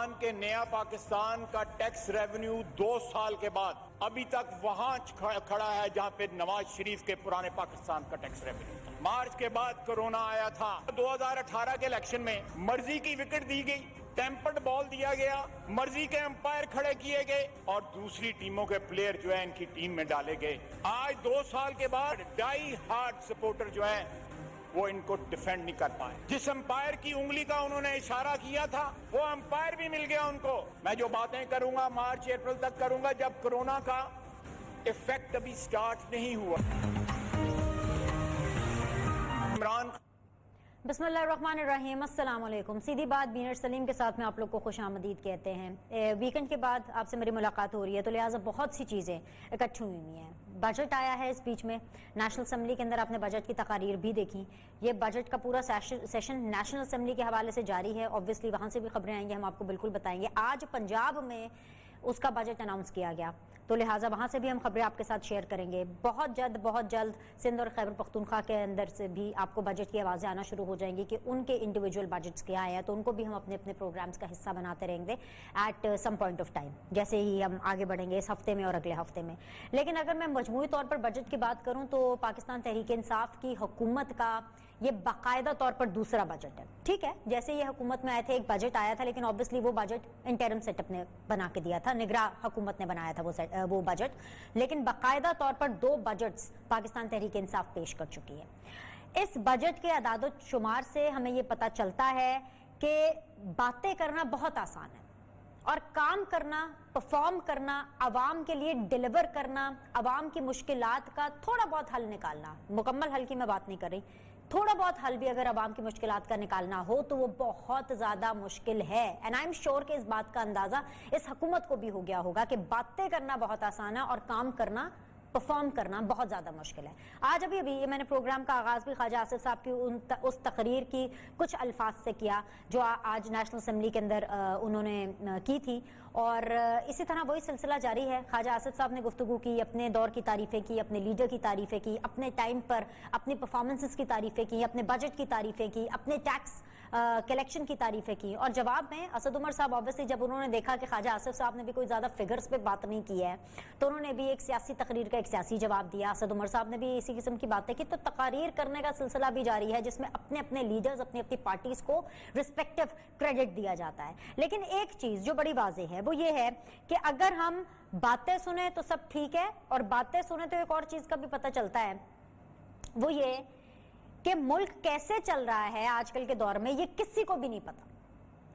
عمران کے نیا پاکستان کا ٹیکس ریونیو 2 سال کے بعد ابھی تک وہاں کھڑا ہے جہاں پہ نواز شریف کے پرانے پاکستان کا ٹیکس ریونیو تھا. مارچ کے بعد کرونا آیا تھا. 2018 کے الیکشن میں مرضی کی وکٹ دی گئی, ٹیمپرڈ بال دیا گیا, مرضی کے امپائر کھڑے کیے گئے اور دوسری ٹیموں کے پلیئر جو ہیں ان کی ٹیم میں ڈالے گئے. آج 2 سال کے بعد ڈائی ہارڈ سپورٹر جو ہیں وہ ان کو ڈیفینڈ نہیں کر پائے. جس امپائر کی انگلی کا انہوں نے اشارہ کیا تھا وہ امپائر بھی مل گیا ان کو. میں جو باتیں کروں گا مارچ اپریل تک کروں گا جب کرونا کا ایفیکٹ ابھی سٹارٹ نہیں ہوا. عمران بسم اللہ الرحمن الرحیم. السلام علیکم. سیدھی بات بینر سلیم کے ساتھ میں آپ لوگ کو خوش آمدید کہتے ہیں. ویکنڈ کے بعد آپ سے میری ملاقات ہو رہی ہے تو لہٰذا بہت سی چیزیں اکٹھی ہوئی ہیں. بجٹ آیا ہے اس بیچ میں, نیشنل اسمبلی کے اندر آپ نے بجٹ کی تقاریر بھی دیکھی. یہ بجٹ کا پورا سیشن نیشنل اسمبلی کے حوالے سے جاری ہے. اوبویسلی وہاں سے بھی خبریں آئیں گی, ہم آپ کو بالکل بتائیں گے. آج پنجاب میں اس کا بجٹ اناؤنس کیا گیا تو لہٰذا وہاں سے بھی ہم خبریں آپ کے ساتھ شیئر کریں گے. بہت جلد سندھ اور خیبر پختونخوا کے اندر سے بھی آپ کو بجٹ کی آوازیں آنا شروع ہو جائیں گی کہ ان کے انڈیویجول بجٹس کیا ہیں, تو ان کو بھی ہم اپنے اپنے پروگرامز کا حصہ بناتے رہیں گے at some point of time, جیسے ہی ہم آگے بڑھیں گے اس ہفتے میں اور اگلے ہفتے میں. لیکن اگر میں مجموعی طور پر بجٹ کی بات کروں تو پاکستان تحریک انصاف کی حکومت کا یہ باقاعدہ طور پر دوسرا بجٹ ہے. ٹھیک ہے, جیسے یہ حکومت میں آئے تھے ایک بجٹ آیا تھا, لیکن اوبویسلی وہ بجٹ انٹرم سیٹ اپ نے بنا کے دیا تھا, نگراں حکومت نے بنایا تھا وہ بجٹ. لیکن باقاعدہ طور پر 2 بجٹس پاکستان تحریک انصاف پیش کر چکی ہے. اس بجٹ کے اعداد و شمار سے ہمیں یہ پتہ چلتا ہے کہ باتیں کرنا بہت آسان ہے اور کام کرنا, پرفارم کرنا, عوام کے لیے ڈیلیور کرنا, عوام کی مشکلات کا تھوڑا بہت حل نکالنا, مکمل حل کی میں بات نہیں کر رہی, تھوڑا بہت حل بھی اگر عوام کی مشکلات کا نکالنا ہو تو وہ بہت زیادہ مشکل ہے. اینڈ آئی ایم شیور کہ اس بات کا اندازہ اس حکومت کو بھی ہو گیا ہوگا کہ باتیں کرنا بہت آسان ہے اور کام کرنا, پرفارم کرنا بہت زیادہ مشکل ہے. آج ابھی میں نے پروگرام کا آغاز بھی خواجہ آصف صاحب کی اس تقریر کی کچھ الفاظ سے کیا جو آج نیشنل اسمبلی کے اندر انہوں نے کی تھی, اور اسی طرح وہی سلسلہ جاری ہے. خواجہ آصف صاحب نے گفتگو کی, اپنے دور کی تعریفیں کی, اپنے لیڈر کی تعریفیں کی, اپنے ٹائم پر اپنی پرفارمنسز کی تعریفیں کی, اپنے بجٹ کی تعریفیں کی, اپنے ٹیکس کلیکشن کی تعریفیں کی. اور جواب میں اسد عمر صاحب اوبویسلی جب انہوں نے دیکھا کہ خواجہ آصف صاحب نے بھی کوئی زیادہ فگرز پہ بات نہیں کی ہے تو انہوں نے بھی ایک سیاسی تقریر کا ایک سیاسی جواب دیا. اسد عمر صاحب نے بھی اسی قسم کی باتیں کی. تو تقاریر کرنے کا سلسلہ بھی جاری ہے جس میں اپنے اپنے لیڈرز, اپنی اپنی پارٹیز کو رسپیکٹو کریڈٹ دیا جاتا ہے. لیکن ایک چیز جو بڑی واضح ہے وہ یہ ہے کہ اگر ہم باتیں سنیں تو سب ٹھیک ہے, اور باتیں سنیں تو ایک اور چیز کا بھی پتہ چلتا ہے, وہ یہ کہ ملک کیسے چل رہا ہے آج کل کے دور میں یہ کسی کو بھی نہیں پتا.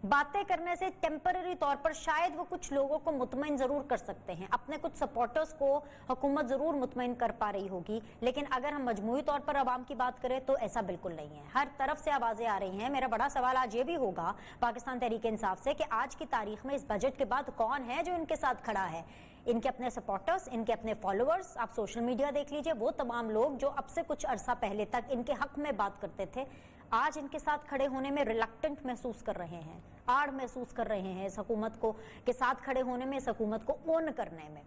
باتیں کرنے سے ٹیمپرری طور پر شاید وہ کچھ لوگوں کو مطمئن ضرور کر سکتے ہیں, اپنے کچھ سپورٹرز کو حکومت ضرور مطمئن کر پا رہی ہوگی, لیکن اگر ہم مجموعی طور پر عوام کی بات کریں تو ایسا بالکل نہیں ہے. ہر طرف سے آوازیں آ رہی ہیں. میرا بڑا سوال آج یہ بھی ہوگا پاکستان تحریک انصاف سے کہ آج کی تاریخ میں اس بجٹ کے بعد کون ہے جو ان کے ساتھ کھڑا ہے. ان کے اپنے سپورٹرز, ان کے اپنے فالوورز, آپ سوشل میڈیا دیکھ لیجئے, وہ تمام لوگ جو اب سے کچھ عرصہ پہلے تک ان کے حق میں بات کرتے تھے آج ان کے ساتھ کھڑے ہونے میں ریلکٹنٹ محسوس کر رہے ہیں, آڑ محسوس کر رہے ہیں اس حکومت کو کے ساتھ کھڑے ہونے میں, اس حکومت کو اون کرنے میں.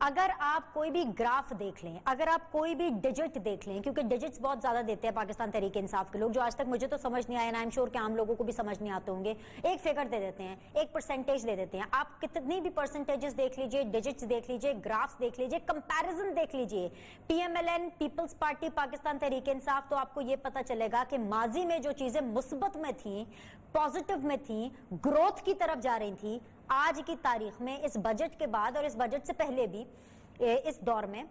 اگر آپ کوئی بھی گراف دیکھ لیں, اگر آپ کوئی بھی ڈیجٹ دیکھ لیں, کیونکہ ڈیجٹس بہت زیادہ دیتے ہیں پاکستان تحریک انصاف کے لوگ جو آج تک مجھے تو سمجھ نہیں آیا, آئی ایم شیور کہ عام لوگوں کو بھی سمجھ نہیں آتے ہوں گے. ایک فگر دے دیتے ہیں, ایک پرسنٹیج دے دیتے ہیں. آپ کتنی بھی پرسنٹیجز دیکھ لیجئے, ڈیجٹس دیکھ لیجئے, گرافس دیکھ لیجئے, کمپیریزن دیکھ لیجئے, P M L N, Peoples Party Pakistan Tehreek Insaf, تو آپ کو یہ پتہ چلے گا کہ ماضی میں جو چیزیں مثبت میں تھیں, پازیٹو میں تھیں, گروتھ کی طرف جا رہی تھیں, آج کی تاریخ میں اس بجٹ کے بعد اور اس بجٹ سے پہلے بھی اس دور میں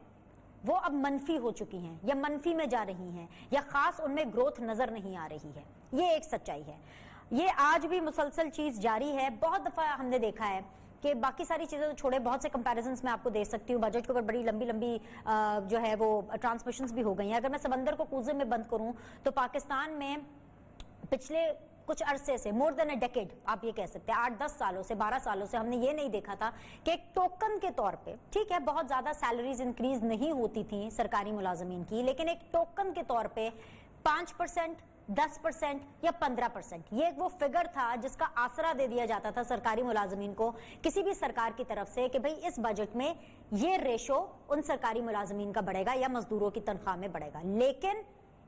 وہ اب منفی ہو چکی ہیں یا منفی میں جا رہی ہیں, یا خاص ان میں گروتھ نظر نہیں آ رہی ہے. یہ ایک سچائی ہے. یہ آج بھی مسلسل چیز جاری ہے. بہت دفعہ ہم نے دیکھا ہے کہ باقی ساری چیزیں تو چھوڑے, بہت سے کمپیریزنز میں آپ کو دے سکتی ہوں. بجٹ کے اوپر بڑی لمبی جو ہے وہ ٹرانسمیشنز بھی ہو گئی ہیں. اگر میں سمندر کو کوزے میں بند کروں تو پاکستان میں پچھلے کچھ عرصے سے, مور دین اے ڈیکیڈ آپ یہ کہہ سکتے ہیں, 8-10 سالوں سے, 12 سالوں سے ہم نے یہ نہیں دیکھا تھا کہ ایک ٹوکن کے طور پہ, ٹھیک ہے بہت زیادہ سیلریز انکریز نہیں ہوتی تھیں سرکاری ملازمین کی, لیکن ایک ٹوکن کے طور پہ 5%, 10% یا 15%, یہ وہ فگر تھا جس کا آسرا دے دیا جاتا تھا سرکاری ملازمین کو کسی بھی سرکار کی طرف سے کہ بھئی اس بجٹ میں یہ ریشو ان سرکاری ملازمین کا بڑھے گا یا مزدوروں کی تنخواہ میں بڑھے گا. لیکن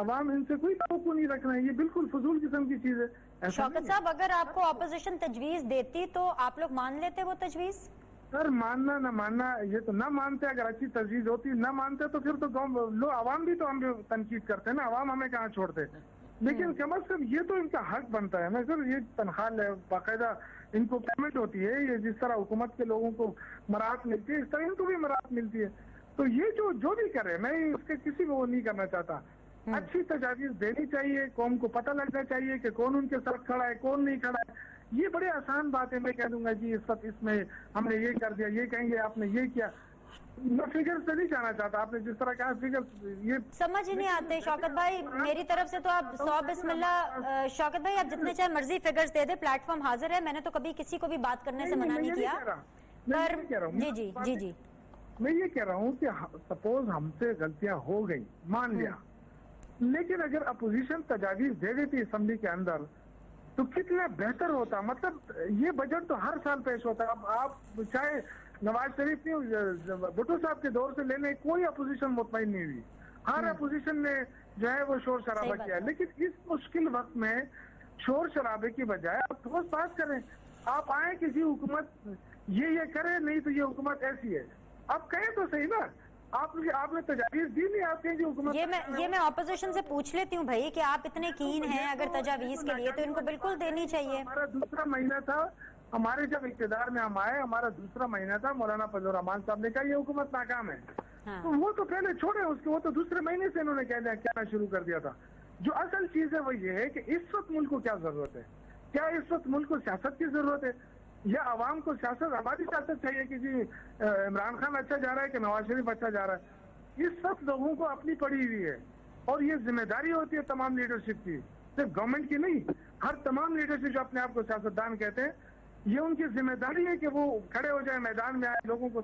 عوام ان سے کوئی توقع نہیں رکھ رہے ہیں؟ یہ بالکل فضول قسم کی چیز ہے. شوکت صاحب اگر آپ کو اپوزیشن تجویز دیتی تو آپ لوگ مان لیتے وہ تجویز؟ سر ماننا نہ ماننا یہ تو نہ مانتے. اگر اچھی تجویز ہوتی نہ مانتے تو پھر تو لو عوام بھی تو ہم تنقید کرتے ہیں نا, عوام ہمیں کہاں چھوڑتے. لیکن کم از کم یہ تو ان کا حق بنتا ہے نا سر. یہ تنخواہ باقاعدہ ان کو پیمنٹ ہوتی ہے, یہ جس طرح حکومت کے لوگوں کو مراحت ملتی ہے اس طرح ان کو بھی مراحت ملتی ہے. تو یہ جو بھی کرے, میں اس کے کسی کو وہ نہیں کرنا چاہتا. اچھی تجاویز دینی چاہیے, قوم کو پتہ لگنا چاہیے کہ کون ان کے ساتھ کھڑا ہے کون نہیں کھڑا ہے. یہ بڑے آسان بات ہے, میں کہہ دوں گا جی اس وقت اس میں ہم نے یہ کر دیا, یہ کہیں گے آپ نے یہ کیا. میں فگر سے نہیں جانا چاہتا, آپ نے جس طرح کہا فگر یہ سمجھ ہی نہیں آتے. شوکت بھائی میری طرف سے تو آپ 100 بسم اللہ. شوکت بھائی آپ جتنے چاہے مرضی فگرز دے دے, پلیٹ فارم حاضر ہے, میں نے تو کبھی کسی کو بھی بات کرنے سے منع نہیں کیا. پر جی جی جی جی میں یہ کہہ رہا ہوں کہ سپوز ہم سے غلطیاں ہو گئی, مان لیا, لیکن اگر اپوزیشن تجاویز دے دیتی اسمبلی کے اندر تو کتنا بہتر ہوتا. مطلب یہ بجٹ تو ہر سال پیش ہوتا ہے. اب آپ چاہے نواز شریف نے بھٹو صاحب کے دور سے لینے کوئی اپوزیشن مطمئن نہیں ہوئی, ہر اپوزیشن نے جو ہے وہ شور شرابہ کیا. لیکن اس مشکل وقت میں شور شرابے کی بجائے آپ ٹھوس بات کریں. آپ آئیں کسی حکومت یہ کرے, نہیں تو یہ حکومت ایسی ہے, آپ کہیں تو صحیح نا. آپ نے تجاویز دی نہیں, آپ کہیں حکومت. یہ میں اپوزیشن سے پوچھ لیتی ہوں بھائی کہ آپ اتنے کین ہیں اگر تجاویز کے لیے تو ان کو بالکل دینی چاہیے. ہمارا دوسرا مہینہ تھا, ہمارے جب اقتدار میں ہم آئے, ہمارا دوسرا مہینہ تھا, مولانا فضل الرحمان صاحب نے کہا یہ حکومت ناکام ہے. تو وہ تو پہلے چھوڑے اس کے, وہ تو دوسرے مہینے سے انہوں نے کہنا شروع کر دیا تھا. جو اصل چیز ہے وہ یہ ہے کہ اس وقت ملک کو کیا ضرورت ہے. کیا اس وقت ملک کو سیاست کی ضرورت ہے یا عوام کو سیاست, ہماری سیاست چاہیے کہ جی عمران خان اچھا جا رہا ہے کہ نواز شریف اچھا جا رہا ہے. اس وقت لوگوں کو اپنی پڑی ہوئی ہے اور یہ ذمہ داری ہوتی ہے تمام لیڈرشپ کی, صرف گورنمنٹ کی نہیں, ہر تمام لیڈرشپ جو اپنے آپ کو سیاستدان کہتے ہیں, یہ ان کی ذمہ داری ہے کہ وہ کھڑے ہو جائیں, میدان میں آئے, لوگوں کو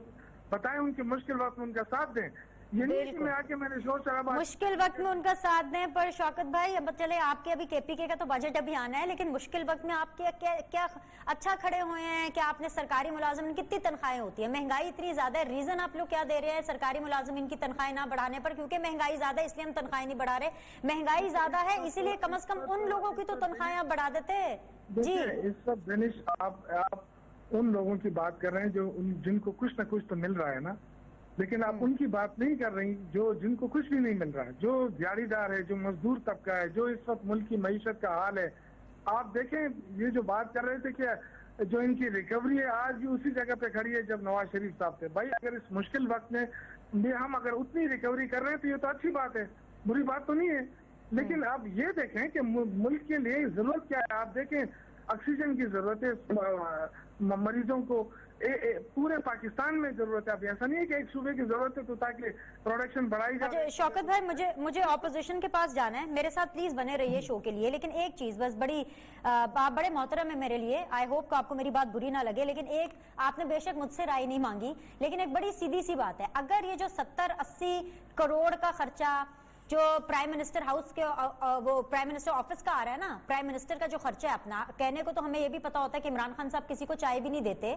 بتائیں, ان کے مشکل وقت میں ان کا ساتھ دیں. یہ نہیں کہ میں آ کے میں نے شور شرابہ مشکل وقت میں ان کا ساتھ دیں. پر شوکت بھائی اب چلے آپ کے ابھی کے پی کے کا تو بجٹ ابھی آنا ہے, لیکن مشکل وقت میں آپ کیا اچھا کھڑے ہوئے ہیں کہ آپ نے سرکاری ملازمین کتنی تنخواہیں ہوتی ہیں, مہنگائی اتنی زیادہ ہے, ریزن آپ لوگ کیا دے رہے ہیں سرکاری ملازمین کی تنخواہیں نہ بڑھانے پر؟ کیونکہ مہنگائی زیادہ ہے اس لیے ہم تنخواہیں نہیں بڑھا رہے. مہنگائی زیادہ ہے اسی لیے کم از کم ان لوگوں کی تو تنخواہیں آپ بڑھا دیتے. جی اس وقت دانش آپ ان لوگوں کی بات کر رہے ہیں جو جن کو کچھ نہ کچھ تو مل رہا ہے نا, لیکن آپ ان کی بات نہیں کر رہی جن کو کچھ بھی نہیں مل رہا ہے, جو دیہڑی دار ہے, جو مزدور طبقہ ہے, جو اس وقت ملک کی معیشت کا حال ہے. آپ دیکھیں یہ جو بات کر رہے تھے کہ جو ان کی ریکوری ہے آج بھی اسی جگہ پہ کھڑی ہے جب نواز شریف صاحب تھے. بھائی اگر اس مشکل وقت میں ہم اگر اتنی ریکوری کر رہے ہیں تو یہ تو اچھی بات ہے, بری بات تو نہیں ہے. لیکن آپ یہ دیکھیں کہ ملک کے لیے ضرورت کیا ہے. آپ دیکھیں آکسیجن کی ضرورت ہے مریضوں کو, پورے پاکستان میں ضرورت ہے. اب ایسا نہیں ہے کہ ایک صوبے کی ضرورت ہے تو تاکہ پروڈکشن بڑھائی جائے. شوکت بھائی مجھے اپوزیشن کے پاس جانا ہے, میرے ساتھ پلیز بنے رہیے شو کے لیے. لیکن ایک چیز بس آپ بڑے محترم ہیں میرے لیے, آئی ہوپ کہ آپ کو میری بات بری نہ لگے, لیکن ایک آپ نے بے شک مجھ سے رائے نہیں مانگی, لیکن ایک بڑی سیدھی سی بات ہے. اگر یہ جو 70-80 کروڑ کا خرچہ جو پرائم منسٹر ہاؤس کے وہ پرائم منسٹر آفس کا آ رہا ہے نا, پرائم منسٹر کا جو خرچہ ہے اپنا, کہنے کو تو ہمیں یہ بھی پتا ہوتا ہے کہ عمران خان صاحب کسی کو چائے بھی نہیں دیتے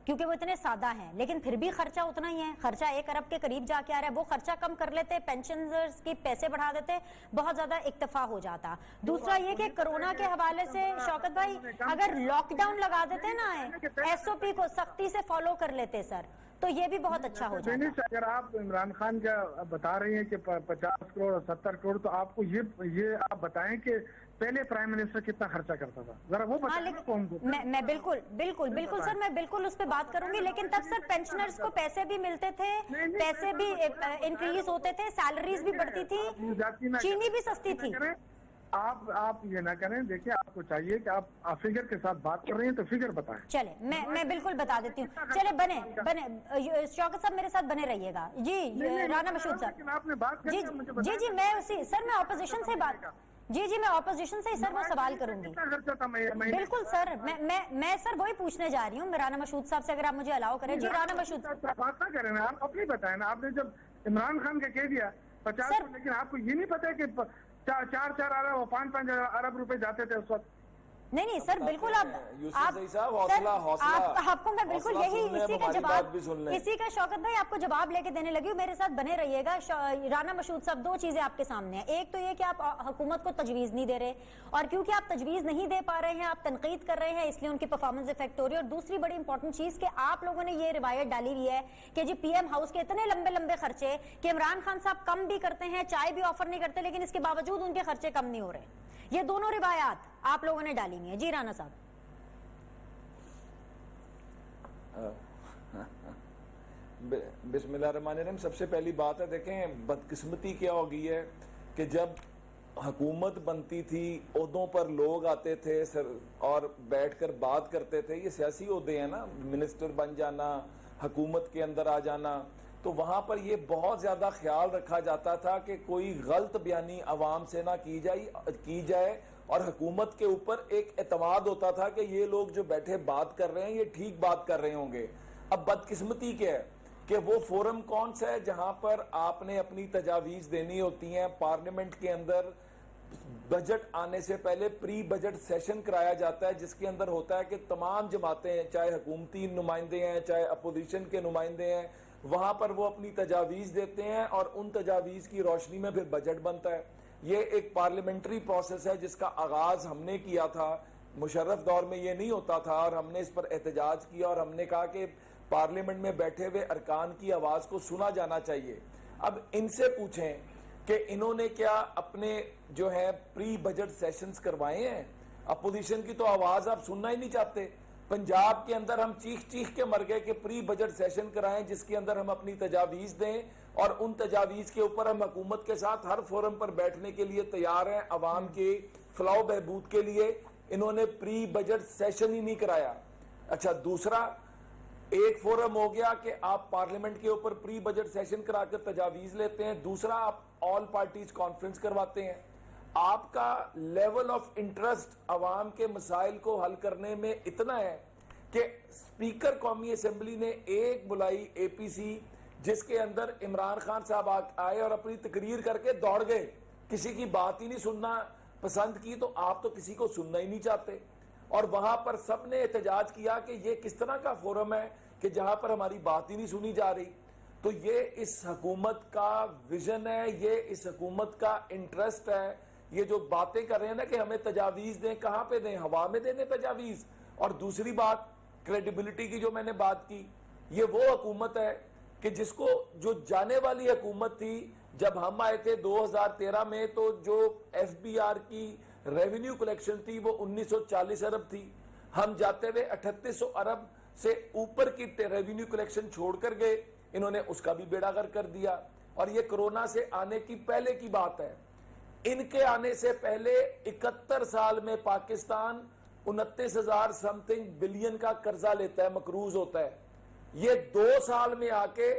کیونکہ وہ اتنے سادہ ہیں, لیکن پھر بھی خرچہ اتنا ہی ہے. خرچہ 1 ارب کے قریب جا کے آ رہا ہے. وہ خرچہ کم کر لیتے, پینشنرز کی پیسے بڑھا دیتے, بہت زیادہ اکتفا ہو جاتا. دوسرا یہ کہ کرونا کے حوالے سے شوکت بھائی اگر لاک ڈاؤن لگا دیتے نا, SOP کو سختی سے فالو کر لیتے سر, تو یہ بھی بہت اچھا ہو جاتا. اگر آپ عمران خان کا بتا رہی ہیں کہ 50 کروڑ اور 70 کروڑ, تو آپ کو یہ آپ بتائیں کہ پہلے پرائم منسٹر کتنا خرچہ کرتا تھا, ذرا وہ بتائیں قوم کو. میں بالکل سر, میں بالکل اس پہ بات کروں گی. لیکن تب سر پینشنرز کو پیسے بھی ملتے تھے, پیسے بھی انکریز ہوتے تھے, سیلریز بھی بڑھتی تھی, چینی بھی سستی تھی. آپ یہ نہ کریں. دیکھیں آپ کو چاہیے کہ آپ فگر کے ساتھ بات کر رہے ہیں تو فگر بتائیں. چلے میں بالکل بتا دیتی ہوں. چلے بنے شوکت صاحب میرے ساتھ بنے رہیے گا. جی رانا مشہود صاحب, جی میں اسی سر میں اپوزیشن سے بات, جی میں اپوزیشن سے سر وہ سوال کروں گی. بالکل سر, میں سر وہی پوچھنے جا رہی ہوں رانا مشہود صاحب سے, اگر آپ مجھے الاؤ کریں. جی رانا مشہود صاحب بات نہ کریں نا, آپ اپنی بتائیں نا. آپ نے جب عمران خان کا کہہ دیا 50, لیکن آپ کو یہ نہیں پتا کہ 4 ارب اور 5 ارب روپے جاتے تھے اس وقت. نہیں سر بالکل آپ کو میں بالکل یہی اسی کا شوکت بھائی آپ کو جواب لے کے دینے لگی ہوں، میرے ساتھ بنے رہیے گا. رانا مشہود صاحب دو چیزیں آپ کے سامنے ہیں. ایک تو یہ کہ آپ حکومت کو تجویز نہیں دے رہے، اور کیونکہ آپ تجویز نہیں دے پا رہے ہیں آپ تنقید کر رہے ہیں، اس لیے ان کی پرفارمنس افیکٹ ہو رہی ہے. اور دوسری بڑی امپورٹنٹ چیز کہ آپ لوگوں نے یہ روایت ڈالی ہوئی ہے کہ جی پی ایم ہاؤس کے اتنے لمبے لمبے خرچے کہ عمران خان صاحب کم بھی کرتے ہیں، چائے بھی آفر نہیں کرتے، لیکن اس کے باوجود ان کے خرچے کم نہیں ہو رہے. یہ دونوں روایات آپ لوگوں نے ڈالی ہوئی ہیں. جی رانا صاحب. بسم اللہ الرحمن الرحیم. سب سے پہلی بات ہے، دیکھیں بدقسمتی کیا ہو گئی ہے کہ جب حکومت بنتی تھی عہدوں پر لوگ آتے تھے اور بیٹھ کر بات کرتے تھے. یہ سیاسی عہدے ہیں نا، منسٹر بن جانا، حکومت کے اندر آ جانا، تو وہاں پر یہ بہت زیادہ خیال رکھا جاتا تھا کہ کوئی غلط بیانی عوام سے نہ کی جائے، اور حکومت کے اوپر ایک اعتماد ہوتا تھا کہ یہ لوگ جو بیٹھے بات کر رہے ہیں یہ ٹھیک بات کر رہے ہوں گے. اب بدقسمتی کیا ہے کہ وہ فورم کون سا ہے جہاں پر آپ نے اپنی تجاویز دینی ہوتی ہیں. پارلیمنٹ کے اندر بجٹ آنے سے پہلے پری بجٹ سیشن کرایا جاتا ہے، جس کے اندر ہوتا ہے کہ تمام جماعتیں، چاہے حکومتی نمائندے ہیں چاہے اپوزیشن کے نمائندے ہیں، وہاں پر وہ اپنی تجاویز دیتے ہیں اور ان تجاویز کی روشنی میں پھر بجٹ بنتا ہے. یہ ایک پارلیمنٹری پروسیس ہے جس کا آغاز ہم نے کیا تھا. مشرف دور میں یہ نہیں ہوتا تھا، اور ہم نے اس پر احتجاج کیا اور ہم نے کہا کہ پارلیمنٹ میں بیٹھے ہوئے ارکان کی آواز کو سنا جانا چاہیے. اب ان سے پوچھیں کہ انہوں نے کیا اپنے جو ہے پری بجٹ سیشنز کروائے ہیں؟ اپوزیشن کی تو آواز آپ سننا ہی نہیں چاہتے. پنجاب کے اندر ہم چیخ کے مر گئے کہ پری بجٹ سیشن کرائیں جس کے اندر ہم اپنی تجاویز دیں، اور ان تجاویز کے اوپر ہم حکومت کے ساتھ ہر فورم پر بیٹھنے کے لیے تیار ہیں عوام کے فلاح و بہبود کے لیے. انہوں نے پری بجٹ سیشن ہی نہیں کرایا. اچھا، دوسرا ایک فورم ہو گیا کہ آپ پارلیمنٹ کے اوپر پری بجٹ سیشن کرا کر تجاویز لیتے ہیں، دوسرا آپ آل پارٹیز کانفرنس کرواتے ہیں. آپ کا لیول آف انٹرسٹ عوام کے مسائل کو حل کرنے میں اتنا ہے کہ اسپیکر قومی اسمبلی نے ایک بلائی اے پی سی، جس کے اندر عمران خان صاحب آئے اور اپنی تقریر کر کے دوڑ گئے، کسی کی بات ہی نہیں سننا پسند کی. تو آپ تو کسی کو سننا ہی نہیں چاہتے. اور وہاں پر سب نے احتجاج کیا کہ یہ کس طرح کا فورم ہے کہ جہاں پر ہماری بات ہی نہیں سنی جا رہی. تو یہ اس حکومت کا ویژن ہے، یہ اس حکومت کا انٹرسٹ ہے. یہ جو باتیں کر رہے ہیں نا کہ ہمیں تجاویز دیں، کہاں پہ دیں؟ ہوا میں دیں تجاویز. اور دوسری بات کریڈیبلٹی کی جو میں نے بات کی، یہ وہ حکومت ہے کہ جس کو جو جانے والی حکومت تھی جب ہم آئے تھے 2013 میں، تو جو ایف بی آر کی ریونیو کلیکشن تھی وہ 1940 ارب تھی. ہم جاتے ہوئے 3800 ارب سے اوپر کی ریونیو کلیکشن چھوڑ کر گئے. انہوں نے اس کا بھی بیڑا غرق کر دیا. اور یہ کرونا سے آنے کی پہلے کی بات ہے. ان کے آنے سے پہلے 71 سال میں پاکستان 29,000 سم تھنگ بلین کا قرضہ لیتا ہے، مقروض ہوتا ہے. یہ 2 سال میں آ کے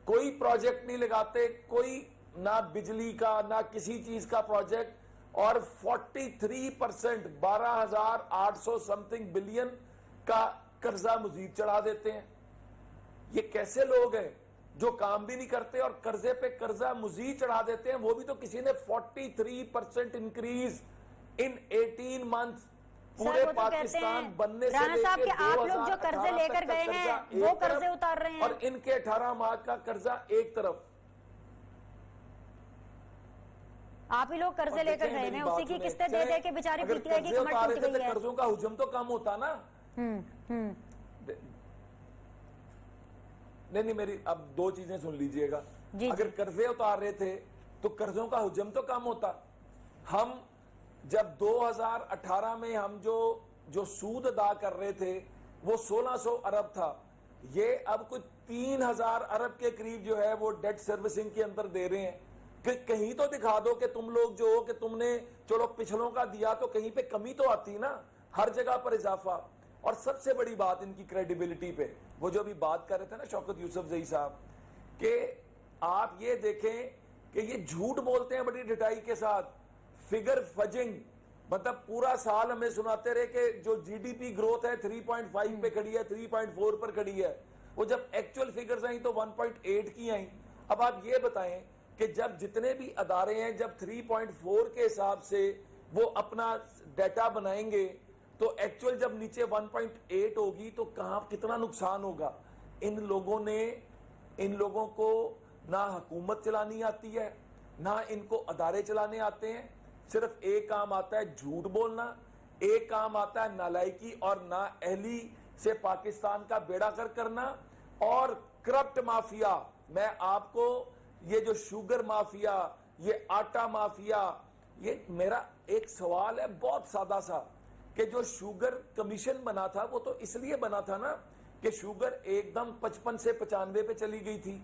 کوئی پروجیکٹ نہیں لگاتے، کوئی نہ بجلی کا نہ کسی چیز کا پروجیکٹ، اور 43% 12,800 سم تھنگ بلین کا قرضہ مزید چڑھا دیتے ہیں. یہ کیسے لوگ ہیں جو کام بھی نہیں کرتے اور قرضے پہ قرضہ مزید چڑھا دیتے ہیں؟ وہ بھی تو کسی نے 43% انکریز ان 18 منتھس پورے پاکستان بننے سے لے کے 2018 تک کا قرضہ ایک طرف اور ان کے 18 ماہ کا قرضہ ایک طرف. آپ ہی لوگ قرضے لے کر گئے ہیں، اسی کی قسطیں دے دے کے بیچاری پیٹی ہے کی کمر ٹوٹ گئی ہے. قرضوں کا حجم تو کم ہوتا نا. نہیں میری اب 2 چیزیں سن لیجئے گا. اگر قرضے اتار رہے تھے تو قرضوں کا حجم تو کم ہوتا. ہم جب 2018 میں ہم جو سود ادا کر رہے تھے وہ 1600 ارب تھا. یہ اب کچھ 3000 ارب کے قریب جو ہے وہ ڈیٹ سروسنگ کے اندر دے رہے ہیں. کہ کہیں تو دکھا دو کہ تم لوگ جو ہو کہ تم نے چلو پچھلوں کا دیا تو کہیں پہ کمی تو آتی نا، ہر جگہ پر اضافہ. اور سب سے بڑی بات ان کی کریڈیبلٹی پہ، وہ جو بھی بات کر رہے تھے نا شوکت یوسف زئی صاحب، کہ آپ یہ دیکھیں کہ یہ جھوٹ بولتے ہیں بڑی ڈٹائی کے ساتھ. فگر فجنگ، مطلب پورا سال ہمیں سناتے رہے کہ جو جی ڈی پی گروتھ ہے 3.5 پہ کھڑی ہے، 3.4 پر کھڑی ہے. وہ جب ایکچول فگرز آئیں تو 1.8 کی آئیں. اب آپ یہ بتائیں کہ جب جتنے بھی ادارے ہیں جب 3.4 کے حساب سے وہ اپنا ڈیٹا بنائیں گے تو ایکچوئل جب نیچے 1.8 ہوگی تو کہاں کتنا نقصان ہوگا. ان لوگوں کو نہ حکومت چلانی آتی ہے, نہ ان کو ادارے چلانے آتے ہیں. صرف ایک کام آتا ہے جھوٹ بولنا, ایک کام آتا ہے نالائکی اور نااہلی سے پاکستان کا بیڑا غرق کرنا, اور کرپٹ مافیا. میں آپ کو یہ جو شوگر مافیا, یہ آٹا مافیا, یہ میرا ایک سوال ہے بہت سادہ سا, کہ جو شوگر کمیشن بنا تھا وہ تو اس لیے بنا تھا نا کہ شوگر ایک دم 55 سے 95 پہ چلی گئی تھی,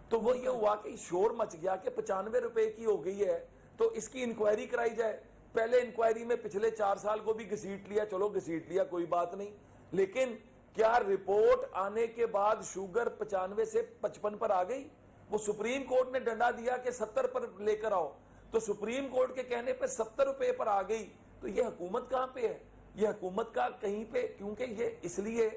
تو وہ یہ ہوا کہ شور مچ گیا کہ 95 روپے کی ہو گئی ہے تو اس کی انکوائری کرائی جائے. پہلے انکوائری میں پچھلے 4 سال کو بھی گھسیٹ لیا, چلو گھسیٹ لیا کوئی بات نہیں, لیکن کیا رپورٹ آنے کے بعد شوگر 95 سے 55 پر آ گئی؟ وہ سپریم کورٹ نے ڈنڈا دیا کہ 70 پر لے کر آؤ, تو سپریم کورٹ کے کہنے پہ 70 روپے پر آ گئی. تو یہ حکومت کہاں پہ ہے؟ یہ حکومت کا کہیں پہ, کیونکہ یہ اس لیے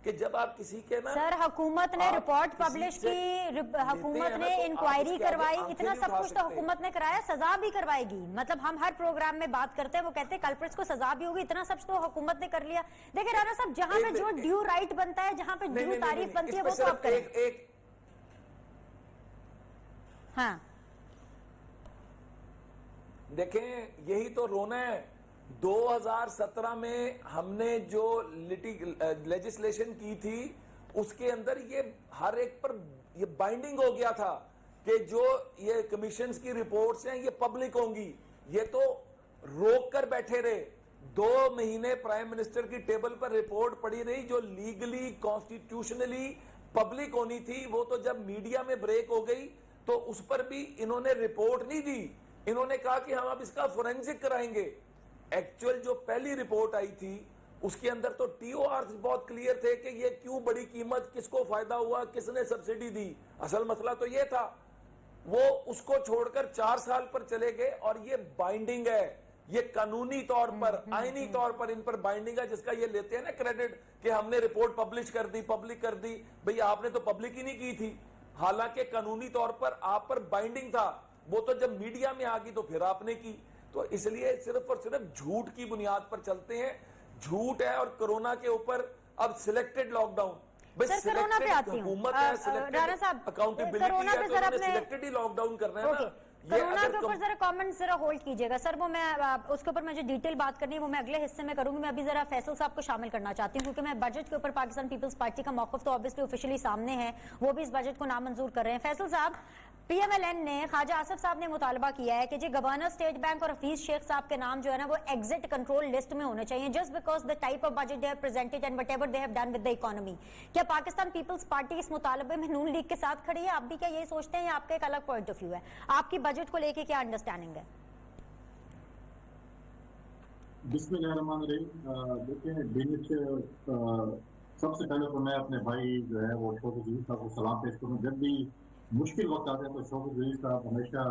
کہ جب آپ کسی کے نا سر حکومت نے رپورٹ پبلش کی, حکومت نے انکوائری کروائی, اتنا سب کچھ تو حکومت نے کرایا, سزا بھی کروائے گی. مطلب ہم ہر پروگرام میں بات کرتے ہیں, وہ کہتے ہیں کلپرٹس کو سزا بھی ہوگی, اتنا سب تو حکومت نے کر لیا. دیکھیں رانا صاحب, جہاں پہ جو ڈیو رائٹ بنتا ہے, جہاں پہ ڈیو تعریف بنتی ہے, وہ تو آپ کریں. ہاں دیکھیں یہی تو رونا ہے. 2017 میں ہم نے جو لیجسلیشن کی تھی اس کے اندر یہ ہر ایک پر یہ بائنڈنگ ہو گیا تھا کہ جو یہ کمیشنز کی رپورٹس ہیں یہ پبلک ہوں گی. یہ تو روک کر بیٹھے رہے. 2 مہینے پرائم منسٹر کی ٹیبل پر رپورٹ پڑی رہی جو لیگلی کانسٹیٹیوشنلی پبلک ہونی تھی. وہ تو جب میڈیا میں بریک ہو گئی تو اس پر بھی انہوں نے رپورٹ نہیں دی. انہوں نے کہا کہ ہم اب اس کا فورینسک کرائیں گے. ایکچوئل جو پہلی رپورٹ آئی تھی اس کے اندر تو ٹی او آرز بہت کلیئر تھے کہ یہ کیوں بڑی قیمت, کس کو فائدہ ہوا, کس نے سبسڈی دی. اصل مسئلہ تو یہ تھا. وہ اس کو چھوڑ کر 4 سال پر چلے گئے, اور یہ بائنڈنگ ہے, یہ قانونی طور پر, آئینی طور پر ان پر بائنڈنگ ہے, جس کا یہ لیتے ہیں نا کریڈٹ کہ ہم نے رپورٹ پبلش کر دی, پبلک کر دی. بھئی آپ نے تو پبلک ہی نہیں کی تھی, حالانکہ قانونی طور پر آپ پر بائنڈنگ تھا. وہ تو جب میڈیا میں آ گئی تو پھر آپ نے کی. تو اس لیے صرف اور صرف جھوٹ کی بنیاد پر چلتے ہیں. جھوٹ ہے, اور کرونا کے اوپر اب سلیکٹڈ لاک ڈاؤن. سر کرونا پہ آتی ہوں, رانا صاحب کرونا پہ ذرا اپنے سلیکٹڈ ہی لاک ڈاؤن کرنا ہے نا. کرونا کے اوپر ذرا کامنٹ ذرا ہولڈ کیجئے گا سر. وہ میں اس کے اوپر مجھے ڈیٹیل بات کرنی ہے, وہ میں اگلے حصے میں کروں گی. میں ابھی ذرا فیصل صاحب کو شامل کرنا چاہتی ہوں, کیونکہ میں بجٹ کے اوپر پاکستان پیپلز پارٹی کا موقف تو obviously officially سامنے ہے, وہ بھی اس بجٹ کو نامنظور کر رہے ہیں. فیصل صاحب, پی ایم ایل این نے, خواجہ آصف صاحب نے مطالبہ کیا ہے کہ گورنر اسٹیٹ بینک اور حفیظ شیخ صاحب کے نام جو ہے نا وہ ایگزٹ کنٹرول لسٹ میں ہونے چاہیے, just because the type of budget they have presented and what ever they have done with the economy. کیا پاکستان پیپلز پارٹی اس مطالبے میں نون لیگ کے ساتھ کھڑی ہے؟ آپ بھی کیا یہی سوچتے ہیں, یا آپ کا ایک الگ پوائنٹ آف ویو ہے؟ آپ کی بجٹ کو لے کے کیا انڈرسٹینڈنگ ہے؟ بسم اللہ الرحمن الرحیم. دیکھیں, سب سے پہلے تو میں اپنے بھائی جو ہے وہ شوکت عزیز صاحب کو سلام پیش کروں. جب بھی مشکل وقت آتا ہے تو شوکت عزیز صاحب ہمیشہ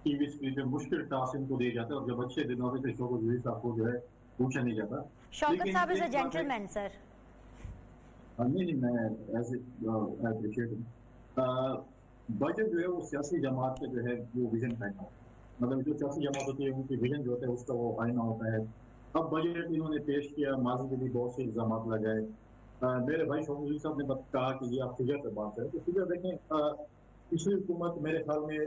ٹی وی اسکرین پہ مشکل ٹاسک ان کو دیا جاتا ہے, اور جب اچھے دن ہوتے تو شوکت عزیز صاحب کو جو ہے پوچھا نہیں جاتا. شوکت صاحب از اے جینٹلمین سر. نہیں, میں ایز اپریشیٹ ہوں. بجٹ جو ہے وہ سیاسی جماعت کا جو ہے وہ ویژن کہنا ہے, مطلب جو سیاسی جماعت ہوتی ہے ان کی ویژن جو ہوتا ہے اس کا وہ آئینہ ہوتا ہے. اب بجٹ انہوں نے پیش کیا, ماضی کے بھی بہت سے الزامات لگائے. میرے بھائی شوکت عزیز صاحب نے کہا کہ یہ آپ فگر پہ بات کریں, تو فگر دیکھیں, پچھلی حکومت میرے خیال میں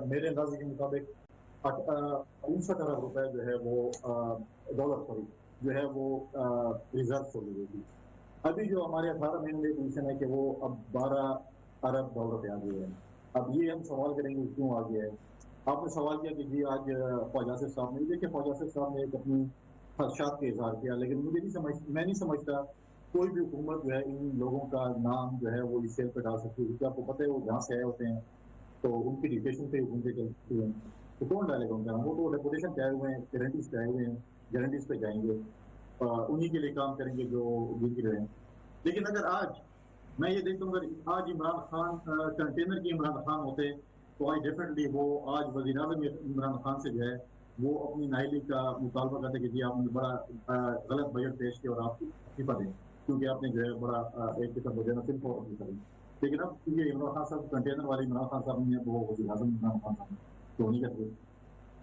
میرے اندازے کے مطابق 59 ارب روپے جو ہے وہ ڈالر جو ہے وہ ریزرو ہو گئی تھی. ابھی جو ہمارے 18 مہینے کی پوزیشن ہے کہ وہ اب 12 ارب ڈالر پہ آ گئی ہے. اب یہ ہم سوال کریں گے کیوں آ گیا ہے. آپ نے سوال کیا کہ جی آج خواجہ آصف صاحب نے, دیکھیں خواجہ آصف صاحب نے ایک اپنی خدشات کا اظہار کیا, لیکن میں نہیں سمجھتا کوئی بھی حکومت جو ہے ان لوگوں کا نام جو ہے وہ اس سیل پہ ڈال سکتی ہے, کیونکہ آپ کو پتہ ہے وہ جہاں سے آئے ہوتے ہیں تو ان کی ڈکٹیشن پہ حکومتیں چلتی ہیں, تو کون ڈالے گا ان کا نام؟ وہ تو ڈیپوٹیشن پہ آئے ہوئے ہیں, گارنٹیز پہ آئے ہوئے ہیں, گارنٹیز پہ جائیں گے, انہی کے لیے کام کریں گے جو جیت رہے ہیں. لیکن اگر آج میں یہ دیکھتا ہوں, اگر آج عمران خان کنٹینر کی عمران خان ہوتے تو آج ڈیفینیٹلی وہ آج وزیر اعظم عمران خان سے جو ہے وہ اپنی نااہلی کا مطالبہ کرتے کہ جی آپ نے بڑا غلط بجٹ پیش کیا اور آپ استعفیٰ دیں, کیونکہ آپ نے جو ہے بڑا ایک قسم جو ہے نا صرف کریں. لیکن اب یہ عمران خان صاحب کنٹینر والی عمران خان صاحب نے وہ وزیر اعظم عمران خان صاحب تو نہیں کرتے.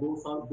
2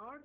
8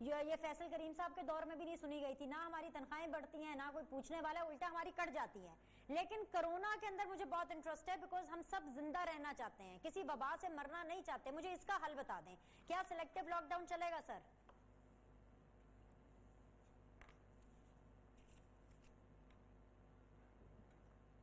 یہ فیصل کریم صاحب کے دور میں بھی نہیں سنی گئی تھی. نہ ہماری تنخواہیں بڑھتی ہیں، نہ کوئی پوچھنے والا، الٹا ہماری کٹ جاتی ہیں. لیکن کرونا کے اندر مجھے بہت انٹرسٹ ہے، بیکاز ہم سب زندہ رہنا چاہتے ہیں، کسی وبا سے مرنا نہیں چاہتے. مجھے اس کا حل بتا دیں، کیا سلیکٹیو لاک ڈاؤن چلے گا سر؟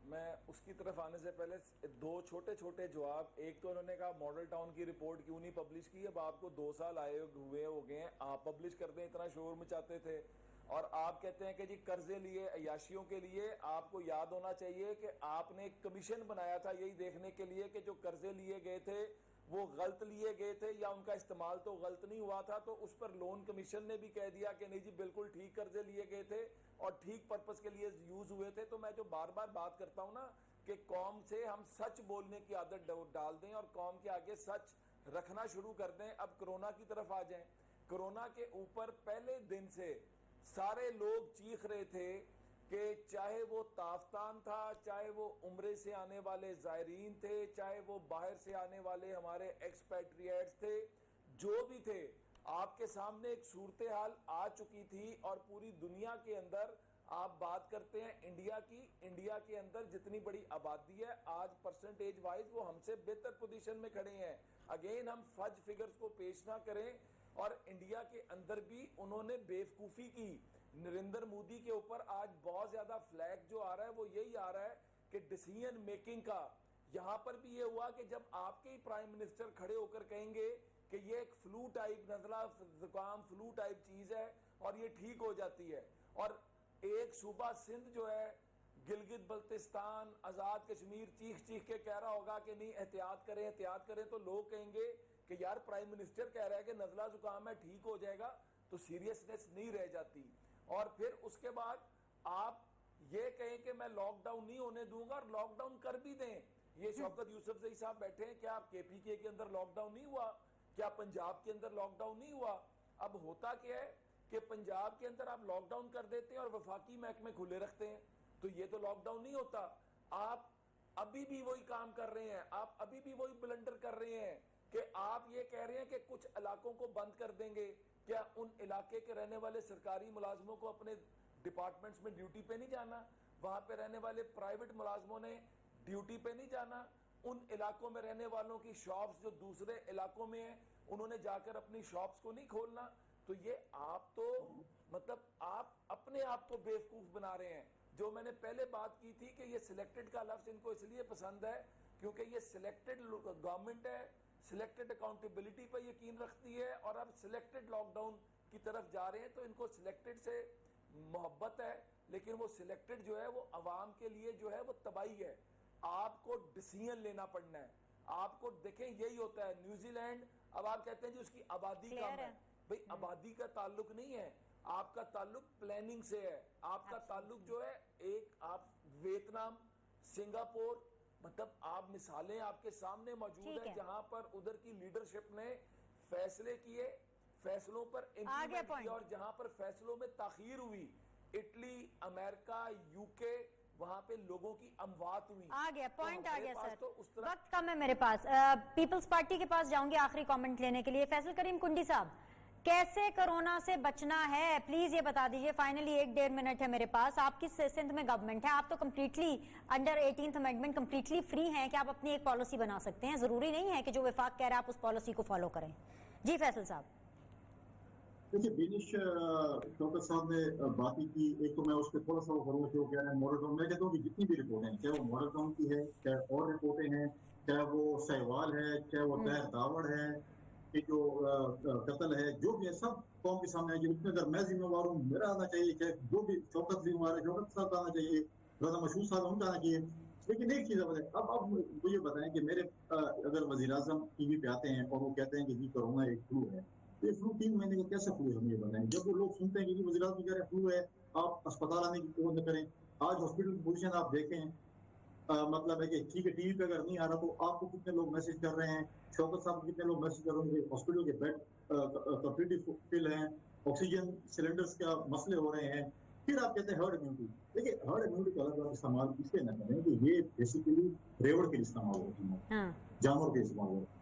میں اس کی طرف آنے سے پہلے دو چھوٹے چھوٹے جواب. ایک تو انہوں نے کہا ماڈل ٹاؤن کی رپورٹ کیوں نہیں پبلش کی. اب آپ کو 2 سال آئے ہوئے ہو گئے ہیں، آپ پبلش کر دیں، اتنا شور مچاتے تھے. اور آپ کہتے ہیں کہ جی قرضے لیے عیاشیوں کے لیے. آپ کو یاد ہونا چاہیے کہ آپ نے ایک کمیشن بنایا تھا یہی دیکھنے کے لیے کہ جو قرضے لیے گئے تھے وہ غلط لیے گئے تھے یا ان کا استعمال تو غلط نہیں ہوا تھا. تو اس پر لون کمیشن نے بھی کہہ دیا کہ نہیں جی بالکل ٹھیک قرضے لیے گئے تھے اور ٹھیک پرپس کے لیے یوز ہوئے تھے. تو میں جو بار بار بات کرتا ہوں نا کہ قوم سے ہم سچ بولنے کی عادت ڈال دیں اور قوم کے آگے سچ رکھنا شروع کر دیں. اب کرونا کی طرف آ جائیں. کرونا کے اوپر پہلے دن سے سارے لوگ چیخ رہے تھے کہ چاہے وہ تافتان تھا، چاہے وہ عمرے سے آنے والے زائرین تھے، چاہے وہ باہر سے آنے والے ہمارے ایکسپیٹریٹس تھے، جو بھی تھے، آپ کے سامنے ایک صورتحال آ چکی تھی. اور پوری دنیا کے اندر آپ بات کرتے ہیں انڈیا کی، انڈیا کے اندر جتنی بڑی آبادی ہے آج پرسنٹیج وائز وہ ہم سے بہتر پوزیشن میں کھڑے ہیں. اگین ہم فج فگرز کو پیش نہ کریں. اور انڈیا کے اندر بھی انہوں نے بیوقوفی کی. نریندر مودی کے اوپر آج بہت زیادہ فلیگ جو آ رہا ہے وہ یہی آ رہا ہے کہ ڈیسیژن میکنگ کا. یہاں پر بھی یہ ہوا کہ جب آپ کے ہی پرائم منسٹر کھڑے ہو کر کہیں گے کہ یہ ایک فلو ٹائپ نزلہ زکام فلو ٹائپ چیز ہے اور یہ ٹھیک ہو جاتی ہے. اور ایک صوبہ سندھ جو ہے گلگت بلتستان آزاد کشمیر چیخ چیخ کے کہہ رہا ہوگا کہ نہیں احتیاط کریں احتیاط کریں. تو لوگ کہیں گے کہ یار پرائم منسٹر کہہ رہا ہے کہ نزلہ زکام ہے ٹھیک ہو جائے گا، تو سیریسنس نہیں رہ جاتی. اور پھر اس کے بعد آپ یہ کہیں کہ میں لاک ڈاؤن نہیں ہونے دوں گا اور لاک ڈاؤن کر بھی دیں. یہ شوکت یوسف زئی صاحب بیٹھے ہیں، کیا کے پی کے اندر لاک ڈاؤن نہیں ہوا؟ کیا پنجاب کے اندر لاک ڈاؤن نہیں ہوا؟ اب ہوتا کیا ہے کہ پنجاب کے اندر آپ لاک ڈاؤن کر دیتے ہیں اور وفاقی محکمے کھلے رکھتے ہیں. تو یہ تو لاک ڈاؤن نہیں ہوتا. آپ ابھی بھی وہی کام کر رہے ہیں، آپ ابھی بھی وہی بلنڈر کر رہے ہیں کہ آپ یہ کہہ رہے ہیں کہ کچھ علاقوں کو بند کر دیں گے. کیا ان علاقے کے رہنے والے سرکاری ملازموں کو اپنے ڈپارٹمنٹس میں ڈیوٹی پہ نہیں جانا؟ وہاں پہ رہنے والے پرائیویٹ ملازموں نے ڈیوٹی پہ نہیں جانا؟ ان علاقوں میں رہنے والوں کی شاپس جو دوسرے علاقوں میں ہیں انہوں نے جا کر اپنی شاپس کو نہیں کھولنا؟ تو یہ آپ تو مطلب آپ اپنے آپ کو بیوقوف بنا رہے ہیں. جو میں نے پہلے بات کی تھی کہ یہ سلیکٹڈ کا لفظ ان کو اس لیے پسند ہے کیونکہ یہ سلیکٹڈ گورنمنٹ ہے، سلیکٹڈ اکاؤنٹیبلٹی پر یقین رکھتی ہے. اور اب سلیکٹڈ لاک ڈاؤن کی طرف جا رہے ہیں تو ان کو سلیکٹڈ سے محبت ہے، لیکن وہ سلیکٹڈ جو ہے وہ عوام کے لیے جو ہے وہ تباہی ہے. آپ کو ڈیسیژن لینا پڑنا ہے. آپ کو دیکھیں یہی ہوتا ہے. نیوزی لینڈ اب آپ کہتے ہیں جی اس کی آبادی کم ہے. بھئی آبادی کا تعلق نہیں ہے، آپ کا تعلق پلاننگ سے ہے. آپ کا تعلق جو ہے ایک آپ ویتنام، سنگاپور، مطلب آپ مثالیں آپ کے سامنے موجود ہیں جہاں پر ادھر کی لیڈرشپ نے فیصلے کیے، فیصلوں پر امپلیمنٹ کیا. اور جہاں پر فیصلوں میں تاخیر ہوئی، اٹلی، امریکہ، یو کے، وہاں پہ لوگوں کی اموات ہوئی. آ گیا پوائنٹ آ گیا سر. وقت کم ہے میرے پاس. پیپلز پارٹی کے پاس جاؤں گی آخری کامنٹ لینے کے لیے. فیصل کریم کنڈی صاحب، کیسے کرونا سے بچنا ہے پلیز یہ بتا دیجئے. فائنلی 1.5 منٹ ہے میرے پاس. آپ کی سندھ میں گورنمنٹ ہے، آپ تو completely under 18th amendment completely free ہیں کہ آپ اپنی ایک پالیسی بنا سکتے ہیں. ضروری نہیں ہے کہ جو وفاق کہہ رہا ہے آپ اس پالیسی کو فالو کریں. جی فیصل صاحب. دیکھیے بینش شوکت صاحب نے بات کی. ایک تو میں اس پہ تھوڑا سا وہ کروں کہ وہ کہہ رہے ہیں ماڈل ٹاؤن. میں کہتا ہوں کہ جتنی بھی رپورٹیں ہیں، چاہے وہ ماڈل ٹاؤن کی ہے، چاہے اور رپورٹیں ہیں، چاہے وہ سہوال ہے، چاہے وہ طاہر داوڑ ہے، کہ جو قتل ہے، جو بھی ہے سب قوم کے سامنے ہے. اتنے اگر میں ذمہ وار ہوں میرا آنا چاہیے، چاہے جو بھی شوکت ذمہ وار ہے شوکت صاحب کا آنا چاہیے، رانا مشہور صاحب ان کا آنا چاہیے. لیکن ایک چیز اب مجھے بتائیں کہ میرے اگر وزیر اعظم ٹی وی پہ آتے ہیں اور وہ کہتے ہیں کہ جی کرونا ایک فلو ہے، یہ فلو 3 مہینے کا کیسا فلو ہے ہم یہ بتائیں. جب وہ لوگ سنتے ہیں کہ جی وزیر اعظم کہہ رہے ہیں فلو ہے، آپ اسپتال آنے کی کوشش نہ کریں. آج ہاسپٹل کی پوزیشن آپ دیکھیں، مطلب ہے کہ ٹھیک ہے ٹی وی پہ اگر نہیں آ رہا تو آپ کو کتنے لوگ میسج کر رہے ہیں، شوکت صاحب کو کتنے لوگ میسج کر رہے ہیں. ہاسپٹل کے بیڈ کمپلیٹلی فل ہیں، آکسیجن سلنڈرز کا مسئلے ہو رہے ہیں. پھر آپ کہتے ہیں ہرڈ امیونٹی. دیکھیے ہرڈ امیونٹی کا الگ استعمال اس لیے نہ کریں کہ یہ بیسیکلی ریوڑ کے استعمال ہوتی ہے، جانور کے استعمال ہوتی ہے.